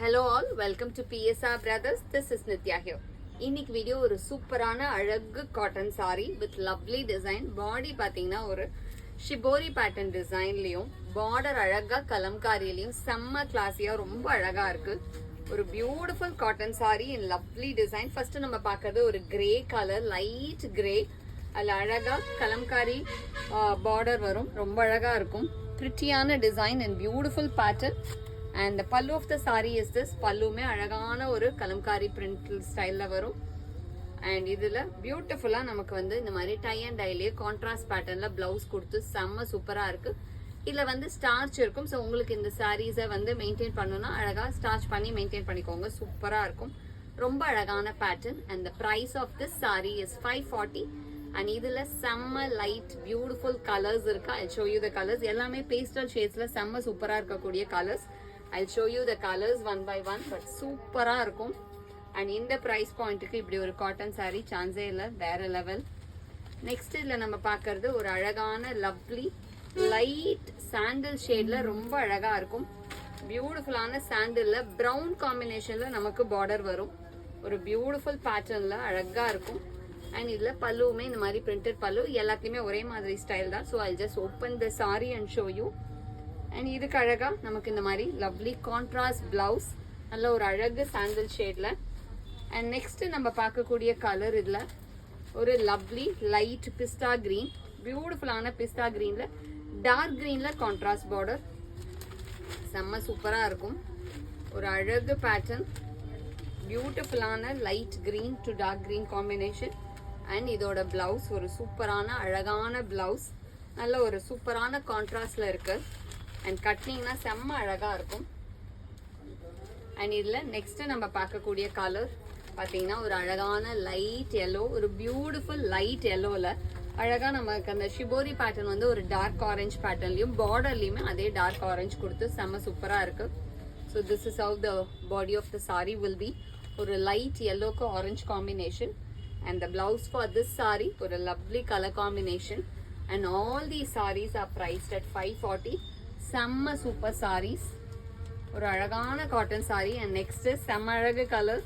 Hello all, welcome to PSR Brothers. This is Nitya here. இன்னைக்கு video ஒரு சூப்பரான அழகு cotton saree with lovely design. பாடி பாத்தீங்கன்னா ஒரு ஷிபோரி பேட்டர்ன் டிசைன்லயும் பார்டர் அழகா கலம்காரியிலயும் செம்ம கிளாஸியா ரொம்ப அழகா இருக்கு. ஒரு beautiful cotton saree in lovely design. First நம்ம பார்க்கிறது ஒரு கிரே கலர், லைட் கிரே. அதுல அழகா கலம்காரி பார்டர் வரும், ரொம்ப அழகா இருக்கும். பிரிட்டியான design and beautiful pattern. And the pallu of the saree is this. பல்லுமே அழகான ஒரு கலம்காரி print ஸ்டைல்ல வரும். And இதுல பியூட்டிஃபுல்லா நமக்கு வந்து இந்த மாதிரி டை அண்ட் டைலயே கான்ட்ராஸ்ட் பேட்டர்ன்ல பிளவுஸ் கொடுத்து செம்ம சூப்பரா இருக்கு. இதுல வந்து ஸ்டார்ச் இருக்கும். ஸோ உங்களுக்கு இந்த சாரீஸை வந்து மெயின்டைன் பண்ணணும்னா அழகா ஸ்டார்ச் பண்ணி மெயின்டைன் பண்ணிக்கோங்க, சூப்பரா இருக்கும். ரொம்ப அழகான pattern. And the price of this saree is 540. And இதுல செம்ம லைட் பியூட்டிஃபுல் கலர்ஸ் இருக்கு. I'll show you the colors. எல்லாமே பேஸ்டல் ஷேட்ஸ்ல செம்ம சூப்பரா இருக்கக்கூடிய colours. I'll show you the colors one by one, but சூப்பரா இருக்கும். அண்ட் இந்த பிரைஸ் பாயிண்ட்டுக்கு இப்படி ஒரு காட்டன் saree சான்ஸே இல்லை, வேற லெவல். நெக்ஸ்ட் இதுல நம்ம பார்க்கறது ஒரு அழகான லவ்லி லைட் சாண்டில் ஷேட்ல ரொம்ப அழகா இருக்கும். பியூட்டிஃபுல்லான சாண்டில்ல பிரவுன் காம்பினேஷன்ல நமக்கு பார்டர் வரும். ஒரு பியூட்டிஃபுல் பேட்டர்ன்ல அழகா இருக்கும். அண்ட் இதுல பல்லுவுமே இந்த மாதிரி பிரிண்டட் பல்லு, எல்லாத்தையுமே ஒரே மாதிரி ஸ்டைல் தான். So I just open the saree and show you. And இதுக்கு அழகா நமக்கு இந்த மாதிரி லவ்லி கான்ட்ராஸ்ட் பிளவுஸ், நல்ல ஒரு அழகு சாண்டில் ஷேட்ல. அண்ட் நெக்ஸ்ட் நம்ம பார்க்கக்கூடிய கலர் இதுல ஒரு லவ்லி லைட் பிஸ்டா கிரீன், பியூட்டிஃபுல்லான பிஸ்டா கிரீன்ல டார்க் கிரீன்ல கான்ட்ராஸ்ட் பார்டர், செம்ம சூப்பரா இருக்கும். ஒரு அழகு பேட்டர்ன், பியூட்டிஃபுல்லான light green to dark green combination. And இதோட பிளவுஸ் ஒரு சூப்பரான அழகான பிளவுஸ், நல்ல ஒரு சூப்பரான கான்ட்ராஸ்ட்ல இருக்கு. அண்ட் கட்டினீங்கன்னா செம்ம அழகா இருக்கும். அண்ட் இதுல நெக்ஸ்ட் நம்ம பார்க்கக்கூடிய கலர் பாத்தீங்கன்னா ஒரு அழகான லைட் எல்லோ, ஒரு பியூட்டிஃபுல் லைட் எல்லோல அழகா நமக்கு அந்த ஷிபோரி பேட்டர்ன் வந்து ஒரு டார்க் ஆரஞ்ச் பேட்டர்ன்லயும் பார்டர்லயுமே அதே டார்க் ஆரஞ்ச் கொடுத்து செம்ம சூப்பரா இருக்கு. So this is how the body of the saree will be. ஒரு லைட் எல்லோக்கு orange combination. And the blouse for this saree ஒரு lovely colour combination. And all the sarees are priced at 540. செம்ம super sarees. ஒரு அழகான cotton saree. And next செம்ம அழகு colour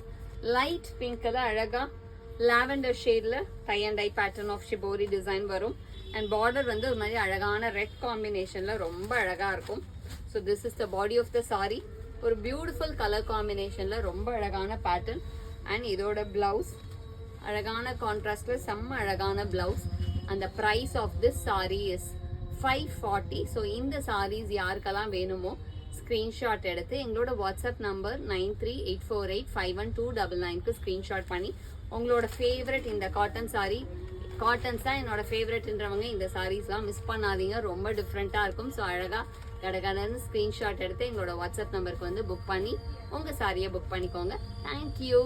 light பிங்க்ல அழகா லாவெண்டர் ஷேட்ல tie and dye pattern of shibori design வரும். அண்ட் பார்டர் வந்து ஒரு மாதிரி அழகான ரெட் காம்பினேஷன்ல ரொம்ப அழகா இருக்கும். So this is the body of the saree. ஒரு பியூட்டிஃபுல் கலர் காம்பினேஷன்ல ரொம்ப அழகான பேட்டர்ன். அண்ட் இதோட பிளவுஸ் அழகான கான்ட்ராஸ்ட்ல செம்ம அழகான பிளவுஸ். அந்த price of this saree is 540. So இந்த sarees யாருக்கெல்லாம் வேணுமோ ஸ்க்ரீன்ஷாட் எடுத்து எங்களோட வாட்ஸ்அப் நம்பர் 9384851299க்கு ஸ்க்ரீன்ஷாட் பண்ணி உங்களோட ஃபேவரட் இந்த காட்டன் saree, காட்டன்ஸ் தான் என்னோட ஃபேவரட்ன்றவங்க இந்த சாரீஸ்லாம் மிஸ் பண்ணாதீங்க, ரொம்ப டிஃப்ரெண்ட்டாக இருக்கும். ஸோ அழகாக கடகடன்னு ஸ்க்ரீன்ஷாட் எடுத்து எங்களோட வாட்ஸ்அப் நம்பருக்கு வந்து புக் பண்ணி உங்கள் சாரியை புக் பண்ணிக்கோங்க. தேங்க்யூ.